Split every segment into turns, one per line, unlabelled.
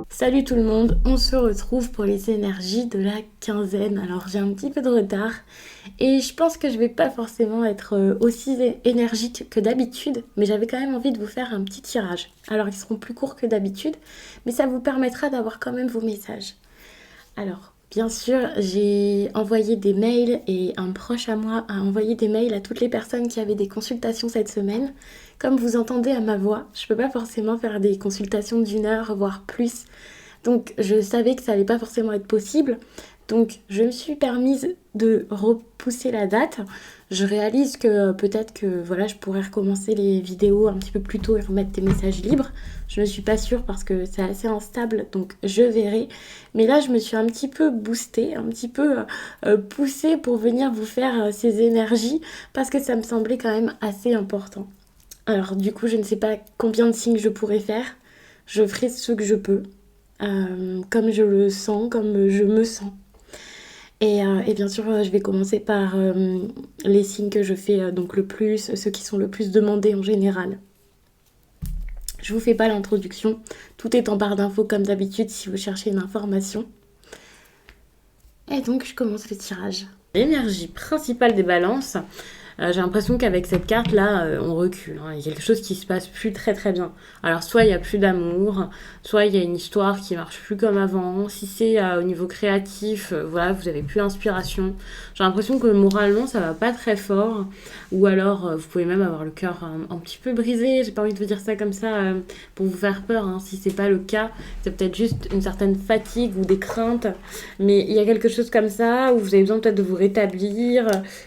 Salut tout le monde, on se retrouve pour les énergies de la quinzaine. Alors j'ai un petit peu de retard et je pense que je vais pas forcément être aussi énergique que d'habitude, mais j'avais quand même envie de vous faire un petit tirage. Alors ils seront plus courts que d'habitude, mais ça vous permettra d'avoir quand même vos messages. Alors, bien sûr, j'ai envoyé des mails et un proche à moi a envoyé des mails à toutes les personnes qui avaient des consultations cette semaine. Comme vous entendez à ma voix, je peux pas forcément faire des consultations d'1 heure, voire plus. Donc, je savais que ça allait pas forcément être possible. Donc, je me suis permise de repousser la date. Je réalise que peut-être que voilà, je pourrais recommencer les vidéos un petit peu plus tôt et remettre des messages libres. Je ne suis pas sûre parce que c'est assez instable, donc je verrai. Mais là, je me suis un petit peu boostée, un petit peu poussée pour venir vous faire ces énergies parce que ça me semblait quand même assez important. Alors, du coup, je ne sais pas combien de signes je pourrais faire. Je ferai ce que je peux, comme je le sens, comme je me sens. Et bien sûr, je vais commencer par les signes que je fais donc le plus, ceux qui sont le plus demandés en général. Je vous fais pas l'introduction, tout est en barre d'infos comme d'habitude si vous cherchez une information. Et donc je commence le tirage. L'énergie principale des balances, j'ai l'impression qu'avec cette carte là, on recule. Il y a quelque chose qui se passe plus très très bien. Alors soit il y a plus d'amour, soit il y a une histoire qui marche plus comme avant. Si c'est au niveau créatif, voilà, vous avez plus d'inspiration. J'ai l'impression que moralement ça va pas très fort. Ou alors vous pouvez même avoir le cœur un petit peu brisé. J'ai pas envie de vous dire ça comme ça pour vous faire peur. Si c'est pas le cas, c'est peut-être juste une certaine fatigue ou des craintes. Mais il y a quelque chose comme ça où vous avez besoin peut-être de vous rétablir.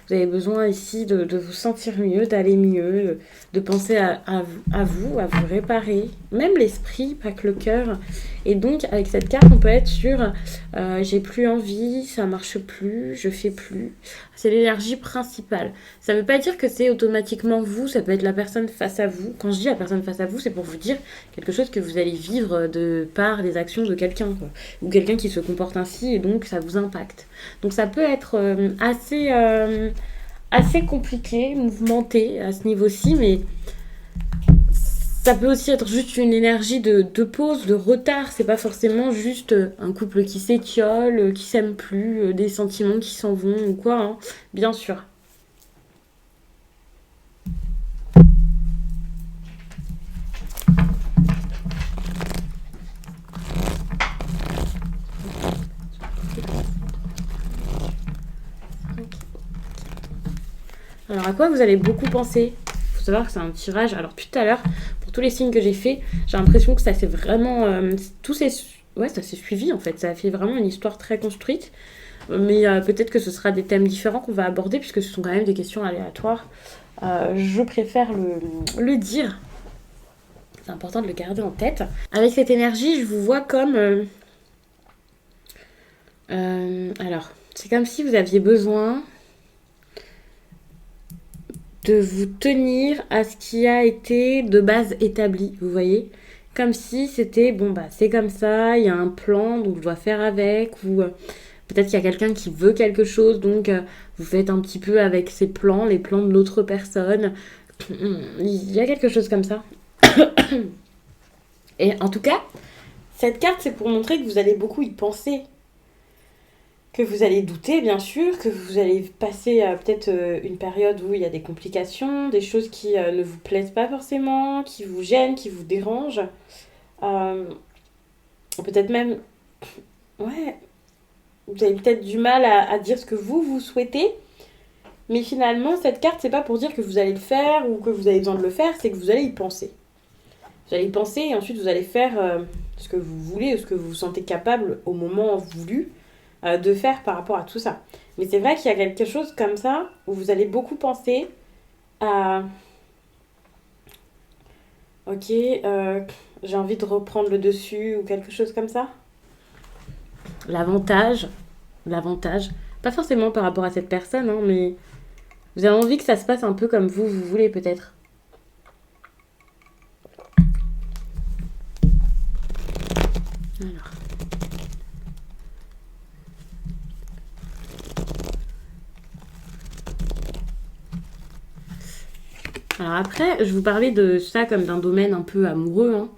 Vous avez besoin ici de vous sentir mieux, d'aller mieux, de penser à vous, à vous réparer, même l'esprit, pas que le cœur. Et donc, avec cette carte, on peut être sur j'ai plus envie, ça marche plus, je fais plus. C'est l'énergie principale. Ça ne veut pas dire que c'est automatiquement vous, ça peut être la personne face à vous. Quand je dis la personne face à vous, c'est pour vous dire quelque chose que vous allez vivre de par les actions de quelqu'un, quoi. Ou quelqu'un qui se comporte ainsi et donc ça vous impacte. Donc ça peut être assez compliqué, mouvementé à ce niveau-ci, mais ça peut aussi être juste une énergie de pause, de retard. C'est pas forcément juste un couple qui s'étiole, qui s'aime plus, des sentiments qui s'en vont ou quoi, bien sûr. Alors à quoi vous allez beaucoup penser? Il faut savoir que c'est un tirage. Alors tout à l'heure, pour tous les signes que j'ai fait, j'ai l'impression que ça s'est vraiment... ça s'est suivi en fait. Ça a fait vraiment une histoire très construite. Mais peut-être que ce sera des thèmes différents qu'on va aborder puisque ce sont quand même des questions aléatoires. Je préfère le dire. C'est important de le garder en tête. Avec cette énergie, je vous vois comme... alors, c'est comme si vous aviez besoin de vous tenir à ce qui a été de base établi, vous voyez, comme si c'était, c'est comme ça, il y a un plan, donc je dois faire avec, ou peut-être qu'il y a quelqu'un qui veut quelque chose, donc vous faites un petit peu avec ses plans, les plans de l'autre personne, il y a quelque chose comme ça. Et en tout cas, cette carte, c'est pour montrer que vous allez beaucoup y penser, que vous allez douter, bien sûr, que vous allez passer peut-être une période où il y a des complications, des choses qui ne vous plaisent pas forcément, qui vous gênent, qui vous dérangent. Peut-être même, ouais, vous avez peut-être du mal à dire ce que vous souhaitez. Mais finalement, cette carte, c'est pas pour dire que vous allez le faire ou que vous avez besoin de le faire, c'est que vous allez y penser. Vous allez y penser et ensuite vous allez faire ce que vous voulez ou ce que vous vous sentez capable au moment voulu de faire par rapport à tout ça. Mais c'est vrai qu'il y a quelque chose comme ça où vous allez beaucoup penser à ok, j'ai envie de reprendre le dessus ou quelque chose comme ça. L'avantage, pas forcément par rapport à cette personne, mais vous avez envie que ça se passe un peu comme vous voulez peut-être. Alors après, je vous parlais de ça comme d'un domaine un peu amoureux,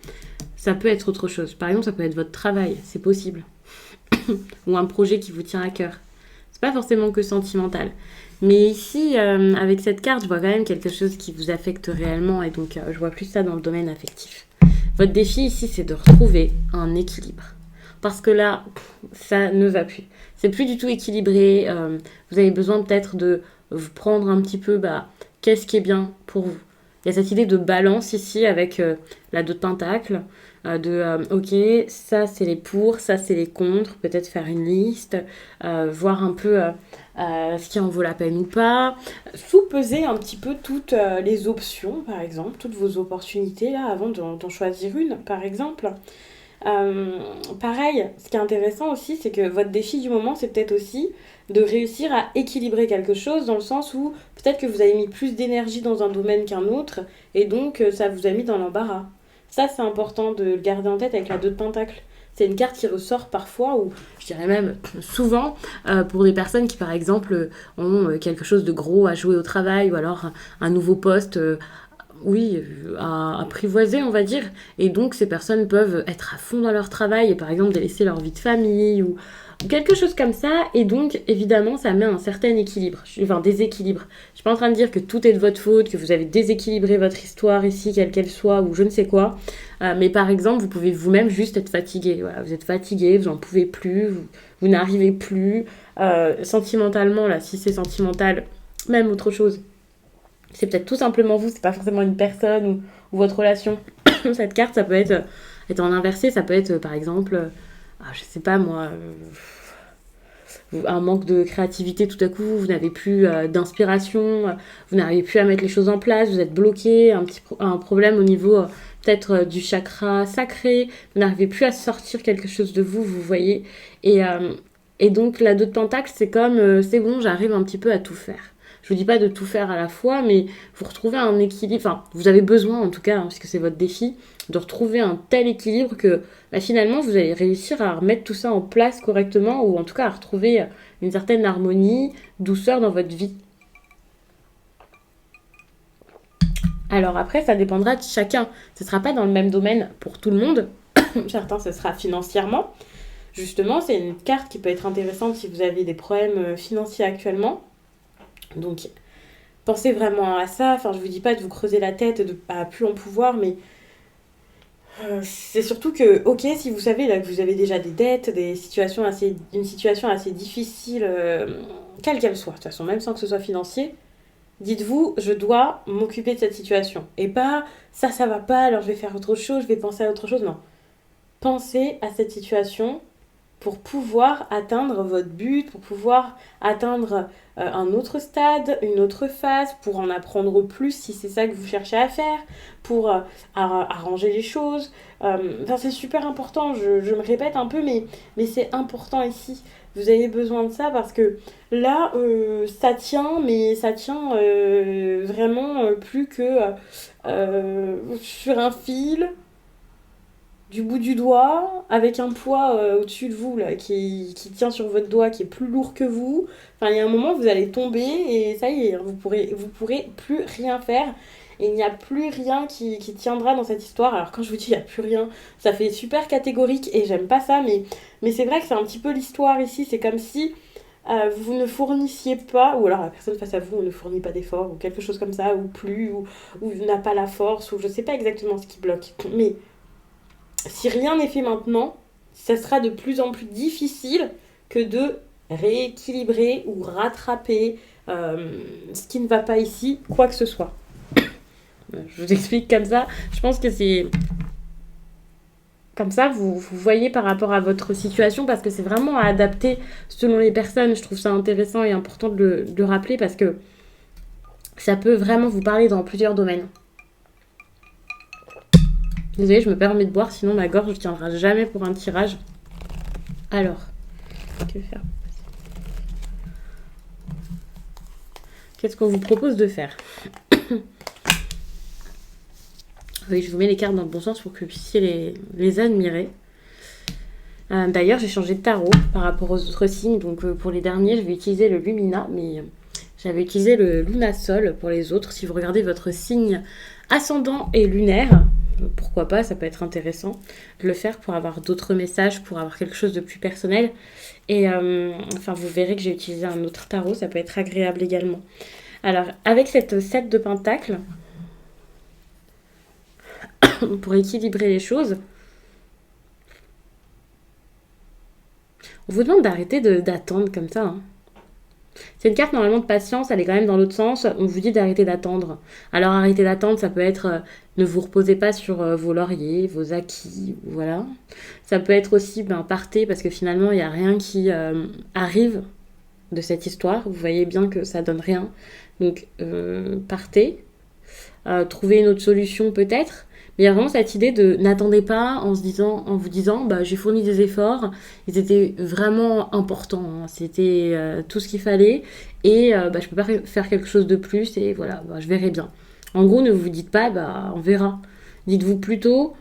ça peut être autre chose. Par exemple, ça peut être votre travail, c'est possible. Ou un projet qui vous tient à cœur. C'est pas forcément que sentimental. Mais ici, avec cette carte, je vois quand même quelque chose qui vous affecte réellement. Et donc, je vois plus ça dans le domaine affectif. Votre défi ici, c'est de retrouver un équilibre. Parce que là, ça ne va plus. C'est plus du tout équilibré. Vous avez besoin peut-être de vous prendre un petit peu, qu'est-ce qui est bien pour vous. Il y a cette idée de balance ici avec la 2 de Pentacle. Ok, ça c'est les pour, ça c'est les contre, peut-être faire une liste, voir un peu ce qui en vaut la peine ou pas, sous-peser un petit peu toutes les options, par exemple, toutes vos opportunités là, avant d'en choisir une, par exemple. Pareil, ce qui est intéressant aussi, c'est que votre défi du moment, c'est peut-être aussi de réussir à équilibrer quelque chose dans le sens où peut-être que vous avez mis plus d'énergie dans un domaine qu'un autre et donc ça vous a mis dans l'embarras. Ça, c'est important de le garder en tête avec la 2 de Pentacle. C'est une carte qui ressort parfois, ou je dirais même souvent, pour des personnes qui, par exemple, ont quelque chose de gros à jouer au travail, ou alors un nouveau poste, à apprivoiser, on va dire. Et donc, ces personnes peuvent être à fond dans leur travail et, par exemple, délaisser leur vie de famille, ou quelque chose comme ça. Et donc, évidemment, ça met un certain équilibre, déséquilibre. Je suis pas en train de dire que tout est de votre faute, que vous avez déséquilibré votre histoire ici, quelle qu'elle soit, ou je ne sais quoi. Mais par exemple, vous pouvez vous-même juste être fatigué. Voilà, vous êtes fatigué, vous n'en pouvez plus, vous n'arrivez plus. Sentimentalement, là, si c'est sentimental, même autre chose. C'est peut-être tout simplement vous, c'est pas forcément une personne ou votre relation. Cette carte, ça peut être en inversé, ça peut être par exemple, je sais pas moi, un manque de créativité tout à coup, vous n'avez plus d'inspiration, vous n'arrivez plus à mettre les choses en place, vous êtes bloqué, un problème au niveau peut-être du chakra sacré, vous n'arrivez plus à sortir quelque chose de vous, vous voyez. Et donc la 2 de Pentacle, c'est comme, c'est bon, j'arrive un petit peu à tout faire. Je vous dis pas de tout faire à la fois, mais vous retrouvez un équilibre, enfin, vous avez besoin en tout cas, puisque c'est votre défi, de retrouver un tel équilibre que finalement vous allez réussir à remettre tout ça en place correctement, ou en tout cas à retrouver une certaine harmonie, douceur dans votre vie. Alors après, ça dépendra de chacun. Ce ne sera pas dans le même domaine pour tout le monde. Certains, ce sera financièrement. Justement, c'est une carte qui peut être intéressante si vous avez des problèmes financiers actuellement. Donc, pensez vraiment à ça. Enfin, je vous dis pas de vous creuser la tête, de pas plus en pouvoir, mais c'est surtout que, ok, si vous savez là que vous avez déjà des dettes, une situation assez difficile, quelle qu'elle soit, de toute façon, même sans que ce soit financier, dites-vous, je dois m'occuper de cette situation. Et pas, ça va pas, alors je vais faire autre chose, je vais penser à autre chose. Non. Pensez à cette situation pour pouvoir atteindre votre but, pour pouvoir atteindre un autre stade, une autre phase, pour en apprendre plus si c'est ça que vous cherchez à faire, pour arranger les choses. C'est super important, je me répète un peu, mais c'est important ici. Vous avez besoin de ça parce que là, ça tient, mais ça tient vraiment plus que sur un fil, du bout du doigt, avec un poids au-dessus de vous, là, qui tient sur votre doigt, qui est plus lourd que vous. Enfin, il y a un moment, vous allez tomber et ça y est, vous pourrez plus rien faire. Et il n'y a plus rien qui tiendra dans cette histoire. Alors quand je vous dis il n'y a plus rien, ça fait super catégorique et j'aime pas ça, mais c'est vrai que c'est un petit peu l'histoire ici. C'est comme si vous ne fournissiez pas, ou alors la personne face à vous ne fournit pas d'efforts, ou quelque chose comme ça, ou plus, ou n'a pas la force, ou je sais pas exactement ce qui bloque. Mais si rien n'est fait maintenant, ça sera de plus en plus difficile que de rééquilibrer ou rattraper ce qui ne va pas ici, quoi que ce soit. Je vous explique comme ça. Je pense que c'est comme ça, vous voyez par rapport à votre situation, parce que c'est vraiment à adapter selon les personnes. Je trouve ça intéressant et important de le rappeler parce que ça peut vraiment vous parler dans plusieurs domaines. Désolée, je me permets de boire, sinon ma gorge ne tiendra jamais pour un tirage. Alors, que faire ? Qu'est-ce qu'on vous propose de faire ? Oui, je vous mets les cartes dans le bon sens pour que vous puissiez les admirer. D'ailleurs, j'ai changé de tarot par rapport aux autres signes. Donc, pour les derniers, je vais utiliser le Lumina, mais j'avais utilisé le Lunasol pour les autres. Si vous regardez votre signe ascendant et lunaire, pourquoi pas, ça peut être intéressant de le faire pour avoir d'autres messages, pour avoir quelque chose de plus personnel. Et enfin, vous verrez que j'ai utilisé un autre tarot, ça peut être agréable également. Alors, avec cette 7 de Pentacle, pour équilibrer les choses, on vous demande d'arrêter d'attendre comme ça. Hein. C'est une carte normalement de patience, elle est quand même dans l'autre sens. On vous dit d'arrêter d'attendre. Alors arrêter d'attendre, ça peut être ne vous reposez pas sur vos lauriers, vos acquis, voilà. Ça peut être aussi partez parce que finalement il n'y a rien qui arrive de cette histoire. Vous voyez bien que ça donne rien. Donc partez. Trouver une autre solution peut-être. Mais il y a vraiment cette idée de n'attendez pas en vous disant j'ai fourni des efforts, ils étaient vraiment importants, hein. C'était tout ce qu'il fallait et je peux pas faire quelque chose de plus et voilà, je verrai bien. En gros, ne vous dites pas on verra. Dites-vous plutôt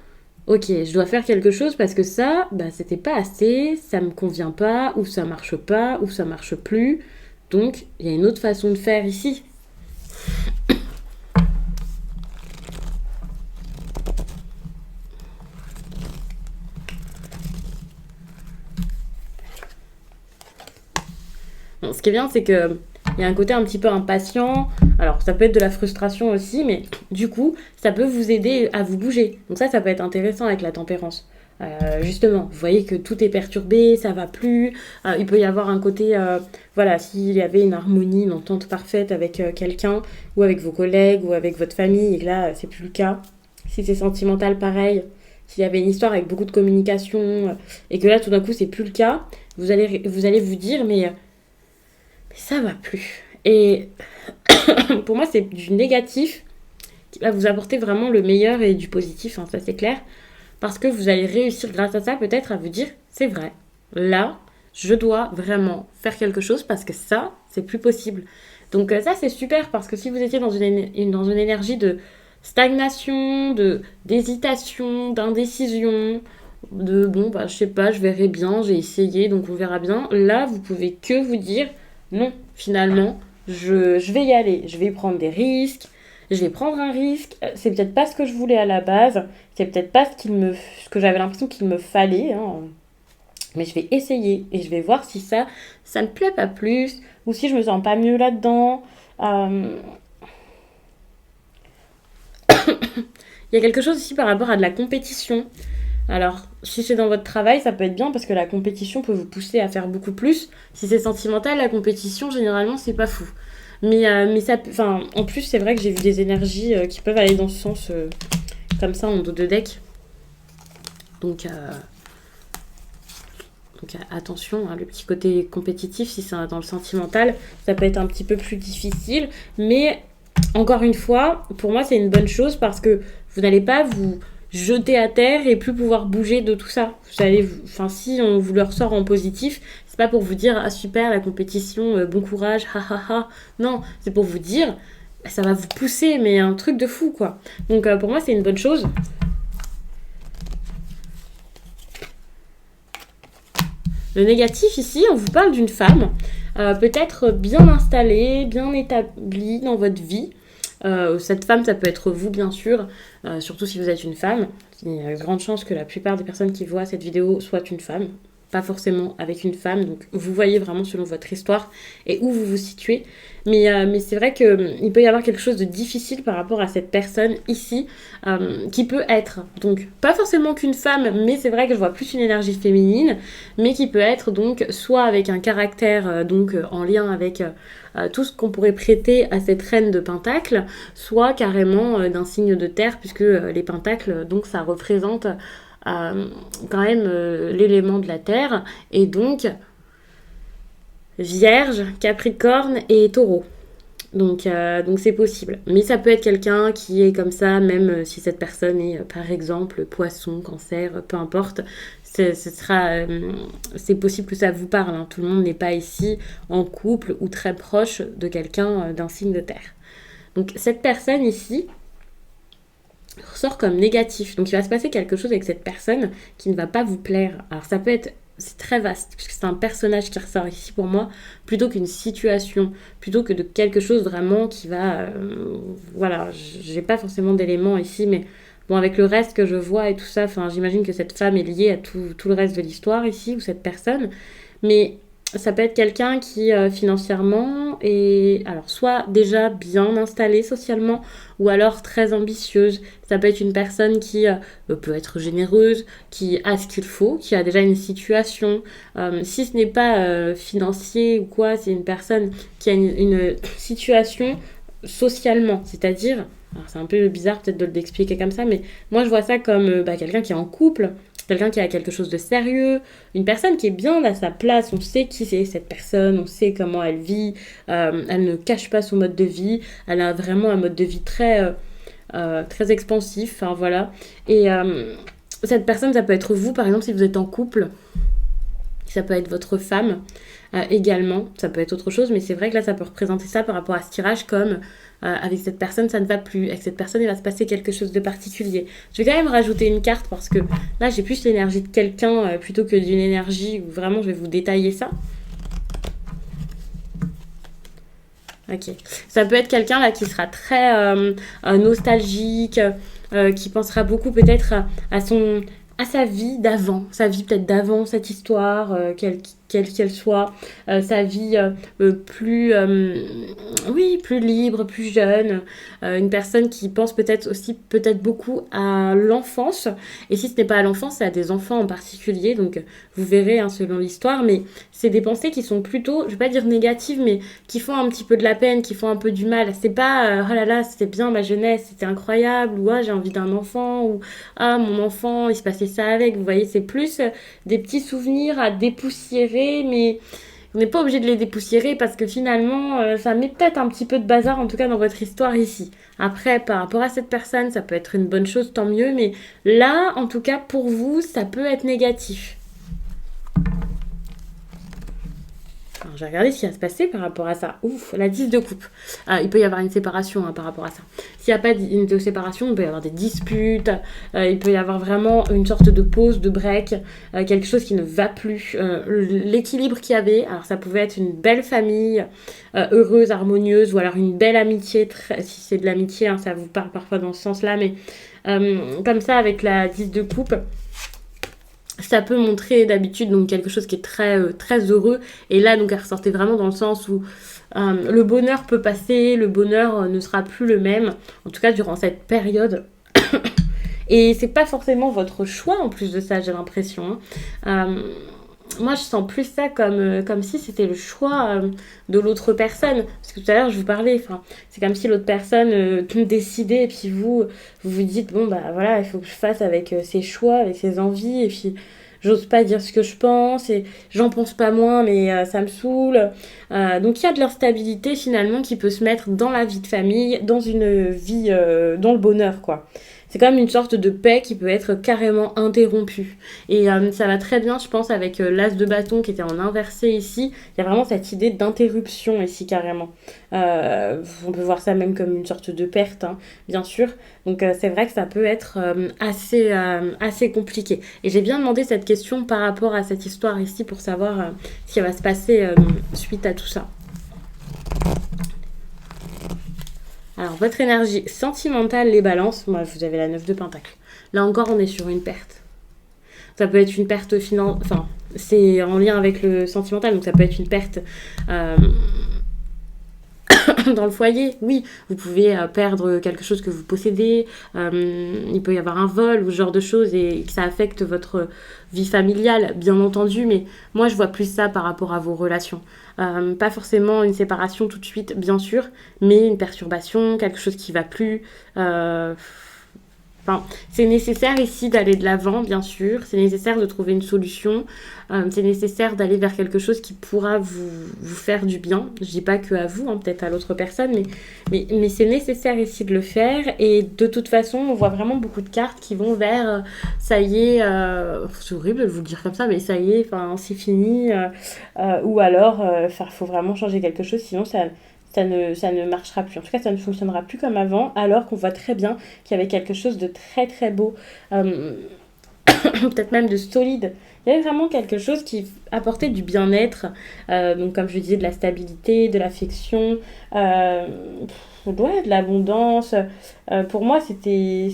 ok, je dois faire quelque chose parce que ça, c'était pas assez, ça me convient pas, ou ça marche pas, ou ça marche plus. Donc, il y a une autre façon de faire ici. Bon, ce qui est bien, c'est que il y a un côté un petit peu impatient. Alors, ça peut être de la frustration aussi, mais du coup, ça peut vous aider à vous bouger. Donc ça peut être intéressant avec la tempérance. Justement, vous voyez que tout est perturbé, ça va plus. Il peut y avoir un côté, s'il y avait une harmonie, une entente parfaite avec quelqu'un, ou avec vos collègues, ou avec votre famille, et que là, c'est plus le cas. Si c'est sentimental, pareil. S'il y avait une histoire avec beaucoup de communication, et que là, tout d'un coup, c'est plus le cas, vous allez vous dire, mais ça va plus. Et pour moi, c'est du négatif qui va vous apporter vraiment le meilleur et du positif, hein, ça c'est clair. Parce que vous allez réussir grâce à ça peut-être à vous dire, c'est vrai, là, je dois vraiment faire quelque chose parce que ça, c'est plus possible. Donc ça, c'est super parce que si vous étiez dans une énergie de stagnation, d'hésitation, d'indécision, je sais pas, je verrai bien, j'ai essayé, donc on verra bien. Là, vous pouvez que vous dire, non, finalement, je vais y aller, je vais prendre des risques, je vais prendre un risque, c'est peut-être pas ce que je voulais à la base, c'est peut-être pas ce que j'avais l'impression qu'il me fallait, hein. Mais je vais essayer et je vais voir si ça me plaît pas plus, ou si je me sens pas mieux là-dedans. Il y a quelque chose aussi par rapport à de la compétition. Alors, si c'est dans votre travail, ça peut être bien parce que la compétition peut vous pousser à faire beaucoup plus. Si c'est sentimental, la compétition, généralement, c'est pas fou. Mais ça, en plus, c'est vrai que j'ai vu des énergies qui peuvent aller dans ce sens, comme ça, en dos de deck. Donc attention, hein, le petit côté compétitif, si c'est dans le sentimental, ça peut être un petit peu plus difficile. Mais encore une fois, pour moi, c'est une bonne chose parce que vous n'allez pas vous jeter à terre et plus pouvoir bouger de tout ça. Si on vous le ressort en positif, c'est pas pour vous dire ah super la compétition, bon courage, ha ha ha. Non, c'est pour vous dire ça va vous pousser, mais un truc de fou quoi. Donc pour moi c'est une bonne chose. Le négatif ici, on vous parle d'une femme, peut-être bien installée, bien établie dans votre vie. Cette femme, ça peut être vous, bien sûr, surtout si vous êtes une femme. Il y a de grandes chances que la plupart des personnes qui voient cette vidéo soient une femme, pas forcément avec une femme. Donc, vous voyez vraiment selon votre histoire et où vous vous situez. Mais c'est vrai qu'il peut y avoir quelque chose de difficile par rapport à cette personne ici, qui peut être, donc, pas forcément qu'une femme, mais c'est vrai que je vois plus une énergie féminine, mais qui peut être, donc, soit avec un caractère, en lien avec tout ce qu'on pourrait prêter à cette reine de Pentacle, soit carrément d'un signe de terre, puisque les Pentacles, donc, ça représente quand même l'élément de la terre, et donc Vierge, Capricorne et Taureau. Donc c'est possible. Mais ça peut être quelqu'un qui est comme ça, même si cette personne est par exemple Poisson, Cancer, peu importe. C'est possible que ça vous parle, hein. Tout le monde n'est pas ici en couple ou très proche de quelqu'un d'un signe de terre. Donc cette personne ici ressort comme négatif. Donc il va se passer quelque chose avec cette personne qui ne va pas vous plaire. Alors ça peut être, c'est très vaste, puisque c'est un personnage qui ressort ici pour moi, plutôt qu'une situation, plutôt que de quelque chose vraiment qui va... j'ai pas forcément d'éléments ici, mais Bon, avec le reste que je vois et tout ça, enfin, j'imagine que cette femme est liée à tout le reste de l'histoire ici, ou cette personne. Mais ça peut être quelqu'un qui financièrement est alors soit déjà bien installée socialement ou alors très ambitieuse. Ça peut être une personne qui peut être généreuse, qui a ce qu'il faut, qui a déjà une situation. Si ce n'est pas financier ou quoi, c'est une personne qui a une situation socialement, c'est-à-dire, alors c'est un peu bizarre peut-être de l'expliquer comme ça, mais moi je vois ça comme quelqu'un qui est en couple, quelqu'un qui a quelque chose de sérieux, une personne qui est bien à sa place, on sait qui c'est cette personne, on sait comment elle vit, elle ne cache pas son mode de vie, elle a vraiment un mode de vie très expansif, enfin voilà. Et cette personne, ça peut être vous, par exemple, si vous êtes en couple, ça peut être votre femme également, ça peut être autre chose, mais c'est vrai que là, ça peut représenter ça par rapport à ce tirage comme avec cette personne, ça ne va plus, avec cette personne, il va se passer quelque chose de particulier. Je vais quand même rajouter une carte parce que là, j'ai plus l'énergie de quelqu'un plutôt que d'une énergie où vraiment je vais vous détailler ça. Ok. Ça peut être quelqu'un là qui sera très nostalgique, qui pensera beaucoup peut-être à sa vie d'avant, sa vie peut-être d'avant cette histoire, quelle qu'elle soit, sa vie plus libre, plus jeune, une personne qui pense peut-être aussi peut-être beaucoup à l'enfance, et si ce n'est pas à l'enfance, c'est à des enfants en particulier, donc vous verrez hein, selon l'histoire, mais c'est des pensées qui sont plutôt, je vais pas dire négatives, mais qui font un petit peu de la peine, qui font un peu du mal. C'est pas oh là là, c'était bien ma jeunesse, c'était incroyable, ou ah, j'ai envie d'un enfant, ou ah, mon enfant, il se passait ça avec. Vous voyez, c'est plus des petits souvenirs à dépoussiérer, mais on n'est pas obligé de les dépoussiérer parce que finalement, ça met peut-être un petit peu de bazar, en tout cas dans votre histoire ici. Après, par rapport à cette personne, ça peut être une bonne chose, tant mieux, mais là, en tout cas, pour vous, ça peut être négatif. Alors, j'ai regardé ce qui va se passer par rapport à ça. Ouf, la 10 de coupe. Ah, il peut y avoir une séparation hein, par rapport à ça. S'il n'y a pas de séparation, il peut y avoir des disputes, il peut y avoir vraiment une sorte de pause, de break, quelque chose qui ne va plus. L'équilibre qu'il y avait, alors ça pouvait être une belle famille, heureuse, harmonieuse, ou alors une belle amitié, si c'est de l'amitié, hein, ça vous parle parfois dans ce sens-là, mais comme ça avec la 10 de coupe, ça peut montrer d'habitude donc quelque chose qui est très heureux, et là donc elle ressortait vraiment dans le sens où le bonheur peut passer, le bonheur ne sera plus le même, en tout cas durant cette période. Et c'est pas forcément votre choix en plus de ça, j'ai l'impression. Moi je sens plus ça comme si c'était le choix de l'autre personne, parce que tout à l'heure je vous parlais, c'est comme si l'autre personne décidait, et puis vous dites bon bah voilà, il faut que je fasse avec ses choix, avec ses envies, et puis j'ose pas dire ce que je pense, et j'en pense pas moins, mais ça me saoule. Donc il y a de l'instabilité finalement qui peut se mettre dans la vie de famille, dans une vie, dans le bonheur quoi. C'est comme une sorte de paix qui peut être carrément interrompue. Et ça va très bien, je pense, avec l'as de bâton qui était en inversé ici. Il y a vraiment cette idée d'interruption ici carrément. On peut voir ça même comme une sorte de perte, hein, bien sûr. Donc c'est vrai que ça peut être assez compliqué. Et j'ai bien demandé cette question par rapport à cette histoire ici pour savoir ce qui va se passer suite à tout ça. Alors, votre énergie sentimentale, les balances, moi, vous avez la 9 de pentacle. Là encore, on est sur une perte. Ça peut être une perte financière, enfin, c'est en lien avec le sentimental, donc ça peut être une perte dans le foyer. Oui, vous pouvez perdre quelque chose que vous possédez, il peut y avoir un vol ou ce genre de choses et que ça affecte votre vie familiale, bien entendu, mais moi, je vois plus ça par rapport à vos relations. Pas forcément une séparation tout de suite, bien sûr, mais une perturbation, quelque chose qui va plus. Enfin, c'est nécessaire ici d'aller de l'avant, bien sûr. C'est nécessaire de trouver une solution. C'est nécessaire d'aller vers quelque chose qui pourra vous faire du bien. Je dis pas que à vous, hein, peut-être à l'autre personne, mais c'est nécessaire ici de le faire. Et de toute façon, on voit vraiment beaucoup de cartes qui vont vers ça y est, c'est horrible de vous le dire comme ça, mais ça y est, c'est fini. Ou alors, faut vraiment changer quelque chose, sinon ça ne marchera plus. En tout cas, ça ne fonctionnera plus comme avant, alors qu'on voit très bien qu'il y avait quelque chose de très très beau, peut-être même de solide. Il y avait vraiment quelque chose qui apportait du bien-être, donc comme je disais, de la stabilité, de l'affection, de l'abondance. Pour moi, c'était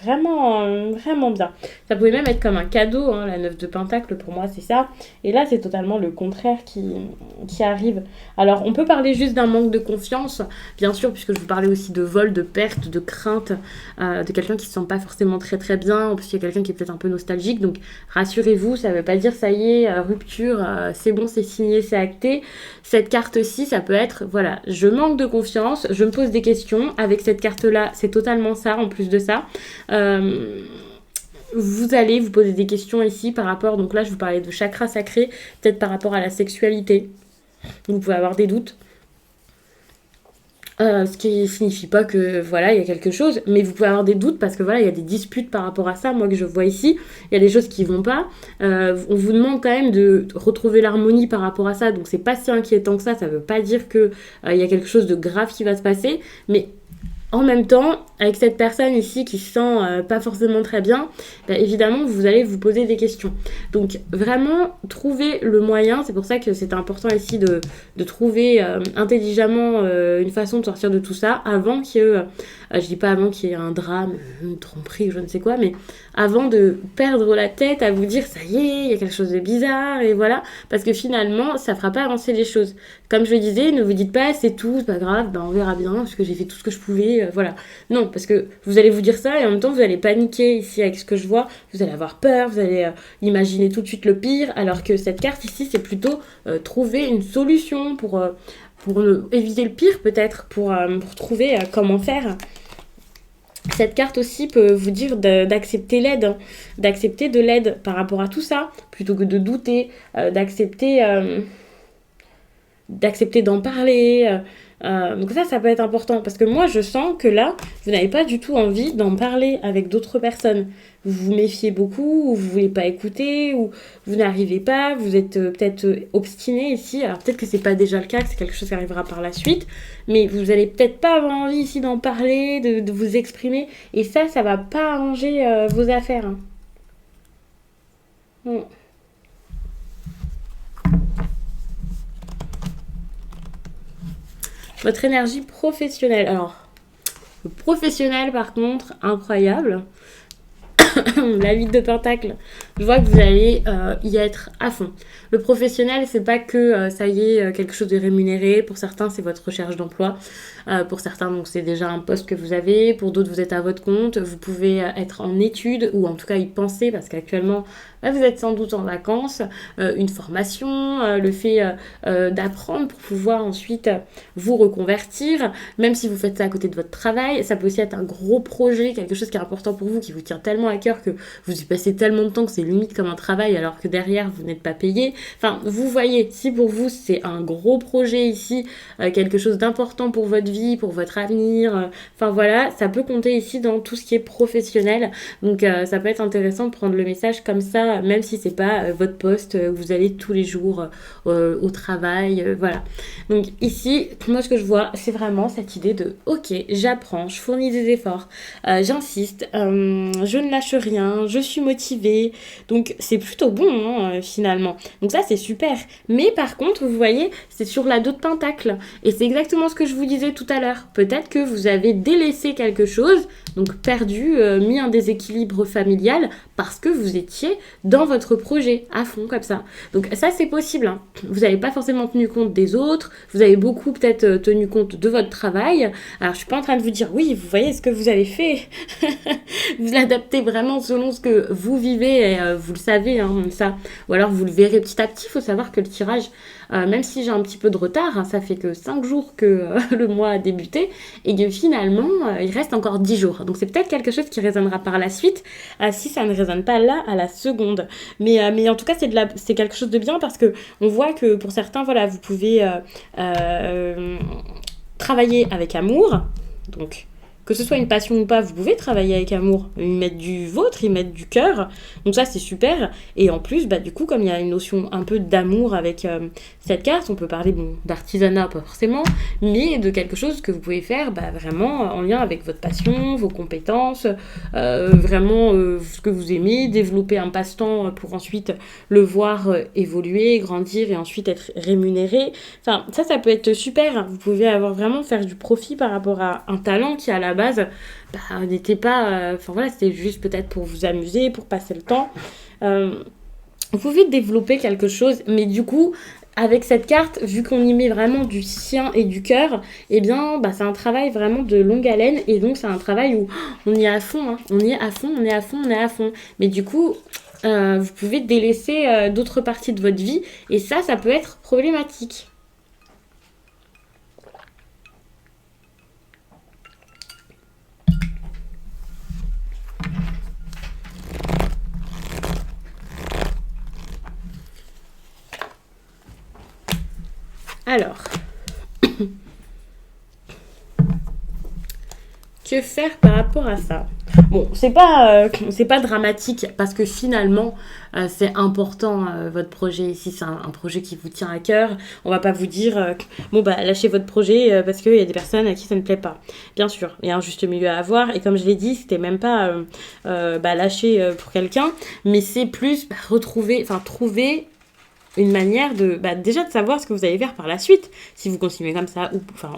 vraiment bien. Ça pouvait même être comme un cadeau, hein, la 9 de Pentacle, pour moi, c'est ça. Et là, c'est totalement le contraire qui arrive. Alors, on peut parler juste d'un manque de confiance, bien sûr, puisque je vous parlais aussi de vol, de perte, de crainte, de quelqu'un qui se sent pas forcément très très bien, en plus, il y a quelqu'un qui est peut-être un peu nostalgique. Donc, rassurez-vous, ça veut pas dire ça y est, rupture, c'est bon, c'est signé, c'est acté. Cette carte-ci, ça peut être, voilà, je manque de confiance, je me pose des questions. Avec cette carte-là, c'est totalement ça, en plus de ça. Euh, vous allez vous poser des questions ici par rapport, donc là je vous parlais de chakra sacré, peut-être par rapport à la sexualité, vous pouvez avoir des doutes. Ce qui signifie pas que voilà il y a quelque chose, mais vous pouvez avoir des doutes parce que voilà il y a des disputes par rapport à ça, moi que je vois ici, il y a des choses qui vont pas. On vous demande quand même de retrouver l'harmonie par rapport à ça, donc c'est pas si inquiétant que ça veut pas dire que il y a quelque chose de grave qui va se passer, mais en même temps, avec cette personne ici qui se sent pas forcément très bien, bah, évidemment, vous allez vous poser des questions. Donc, vraiment, trouver le moyen, c'est pour ça que c'est important ici de trouver intelligemment une façon de sortir de tout ça avant je dis pas avant qu'il y ait un drame, une tromperie, je ne sais quoi, mais avant de perdre la tête à vous dire ça y est, il y a quelque chose de bizarre, et voilà, parce que finalement, ça fera pas avancer les choses. Comme je le disais, ne vous dites pas c'est tout, c'est pas grave, ben on verra bien, parce que j'ai fait tout ce que je pouvais, voilà. Non, parce que vous allez vous dire ça et en même temps vous allez paniquer ici avec ce que je vois, vous allez avoir peur, vous allez imaginer tout de suite le pire, alors que cette carte ici c'est plutôt trouver une solution pour éviter le pire peut-être, pour trouver comment faire. Cette carte aussi peut vous dire d'accepter l'aide, hein, d'accepter de l'aide par rapport à tout ça, plutôt que de douter, d'accepter d'en parler. Donc ça peut être important parce que moi je sens que là vous n'avez pas du tout envie d'en parler avec d'autres personnes. Vous vous méfiez beaucoup, ou vous voulez pas écouter, ou vous n'arrivez pas, vous êtes peut-être obstiné ici. Alors peut-être que c'est pas déjà le cas, que c'est quelque chose qui arrivera par la suite, mais vous allez peut-être pas avoir envie ici d'en parler, de vous exprimer, et ça va pas arranger vos affaires. Hein. Mm. Votre énergie professionnelle. Alors, le professionnel par contre, incroyable. La 8 de Pentacle, je vois que vous allez y être à fond. Le professionnel, c'est pas que ça y est, quelque chose de rémunéré. Pour certains, c'est votre recherche d'emploi. Pour certains, donc c'est déjà un poste que vous avez. Pour d'autres, vous êtes à votre compte. Vous pouvez être en études ou en tout cas y penser parce qu'actuellement, vous êtes sans doute en vacances. Une formation, le fait d'apprendre pour pouvoir ensuite vous reconvertir. Même si vous faites ça à côté de votre travail, ça peut aussi être un gros projet, quelque chose qui est important pour vous, qui vous tient tellement à cœur que vous y passez tellement de temps que c'est limite comme un travail alors que derrière, vous n'êtes pas payé. Enfin, vous voyez, si pour vous, c'est un gros projet ici, quelque chose d'important pour votre vie, pour votre avenir, enfin voilà, ça peut compter ici dans tout ce qui est professionnel. Donc, ça peut être intéressant de prendre le message comme ça, même si c'est pas votre poste où vous allez tous les jours au travail, voilà. Donc ici, moi ce que je vois, c'est vraiment cette idée de ok, j'apprends, je fournis des efforts, j'insiste, je ne lâche rien, je suis motivée, donc c'est plutôt bon hein, finalement. Donc ça c'est super. Mais par contre, vous voyez, c'est sur la 2 de Pentacle. Et c'est exactement ce que je vous disais tout à l'heure. Peut-être que vous avez délaissé quelque chose, donc perdu, mis un déséquilibre familial, parce que vous étiez dans votre projet, à fond comme ça. Donc ça c'est possible. Hein. Vous n'avez pas forcément tenu compte des autres, vous avez beaucoup peut-être tenu compte de votre travail. Alors je suis pas en train de vous dire, oui, vous voyez ce que vous avez fait. Vous l'adaptez vraiment selon ce que vous vivez, et vous le savez, hein, ça. Ou alors vous le verrez petit à petit. Il faut savoir que le tirage, même si j'ai un petit peu de retard, hein, ça fait que 5 jours que le mois a débuté, et que finalement, il reste encore 10 jours. Donc c'est peut-être quelque chose qui résonnera par la suite, si ça ne résonne pas là, à la seconde. Mais en tout cas, c'est quelque chose de bien, parce que on voit que pour certains, voilà, vous pouvez travailler avec amour, donc que ce soit une passion ou pas, vous pouvez travailler avec amour, y mettre du vôtre, y mettre du cœur. Donc ça, c'est super. Et en plus, du coup, comme il y a une notion un peu d'amour avec cette carte, on peut parler d'artisanat, pas forcément, mais de quelque chose que vous pouvez faire vraiment en lien avec votre passion, vos compétences, vraiment ce que vous aimez, développer un passe-temps pour ensuite le voir évoluer, grandir et ensuite être rémunéré. Enfin, ça peut être super. Vous pouvez vraiment faire du profit par rapport à un talent qui, à la base n'était pas... Enfin voilà, c'était juste peut-être pour vous amuser, pour passer le temps. Vous pouvez développer quelque chose, mais du coup, avec cette carte, vu qu'on y met vraiment du sien et du cœur, eh bien, c'est un travail vraiment de longue haleine, et donc c'est un travail où on y est à fond, hein. On y est à fond, on est à fond, on est à fond. Mais du coup, vous pouvez délaisser d'autres parties de votre vie, et ça peut être problématique. Alors, que faire par rapport à ça? Bon, c'est pas dramatique parce que finalement, c'est important votre projet ici. C'est un projet qui vous tient à cœur. On va pas vous dire, lâchez votre projet parce qu'il y a des personnes à qui ça ne plaît pas. Bien sûr, il y a un juste milieu à avoir. Et comme je l'ai dit, c'était même pas lâcher pour quelqu'un, mais c'est plus trouver une manière de déjà de savoir ce que vous allez faire par la suite, si vous continuez comme ça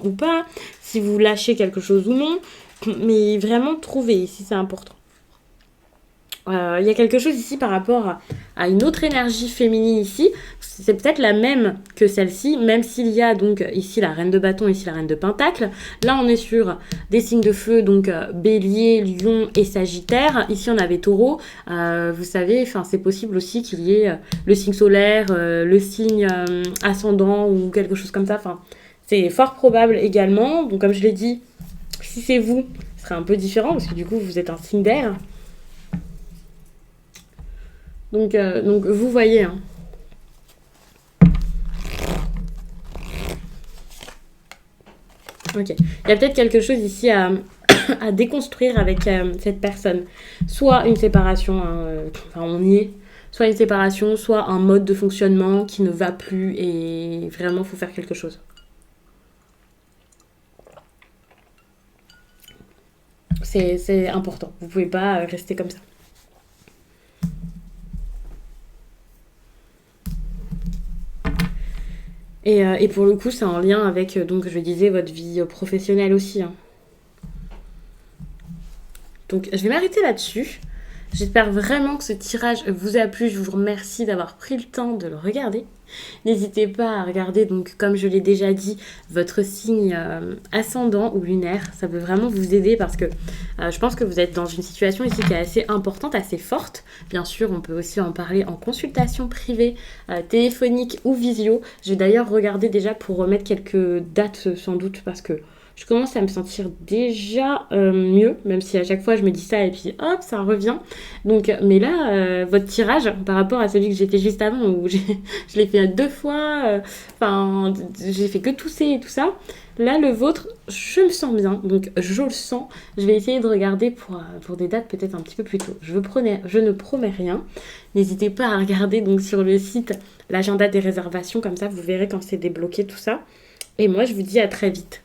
ou pas, si vous lâchez quelque chose ou non, mais vraiment trouver ici c'est important. Il y a quelque chose ici par rapport à une autre énergie féminine ici. C'est peut-être la même que celle-ci, même s'il y a donc ici la reine de bâton, ici la reine de pentacle. Là, on est sur des signes de feu, donc bélier, lion et sagittaire. Ici, on avait taureau. Vous savez, c'est possible aussi qu'il y ait le signe solaire, le signe ascendant ou quelque chose comme ça. C'est fort probable également. Donc, comme je l'ai dit, si c'est vous, ce serait un peu différent parce que du coup, vous êtes un signe d'air. Donc vous voyez. Hein. Ok. Il y a peut-être quelque chose ici à déconstruire avec cette personne. Soit une séparation, on y est. Soit une séparation, soit un mode de fonctionnement qui ne va plus et vraiment, il faut faire quelque chose. C'est important. Vous pouvez pas rester comme ça. Et pour le coup, c'est en lien avec, donc je disais, votre vie professionnelle aussi. Hein. Donc, je vais m'arrêter là-dessus. J'espère vraiment que ce tirage vous a plu. Je vous remercie d'avoir pris le temps de le regarder. N'hésitez pas à regarder, donc comme je l'ai déjà dit, votre signe ascendant ou lunaire. Ça peut vraiment vous aider parce que je pense que vous êtes dans une situation ici qui est assez importante, assez forte. Bien sûr, on peut aussi en parler en consultation privée, téléphonique ou visio. Je vais d'ailleurs regarder déjà pour remettre quelques dates sans doute parce que je commence à me sentir déjà mieux, même si à chaque fois je me dis ça et puis hop, ça revient. Donc, mais là, votre tirage, par rapport à celui que j'ai fait juste avant, où je l'ai fait 2 fois, j'ai fait que tousser et tout ça. Là, le vôtre, je me sens bien, donc je le sens. Je vais essayer de regarder pour des dates peut-être un petit peu plus tôt. Je ne promets rien. N'hésitez pas à regarder donc sur le site l'agenda des réservations, comme ça vous verrez quand c'est débloqué tout ça. Et moi, je vous dis à très vite.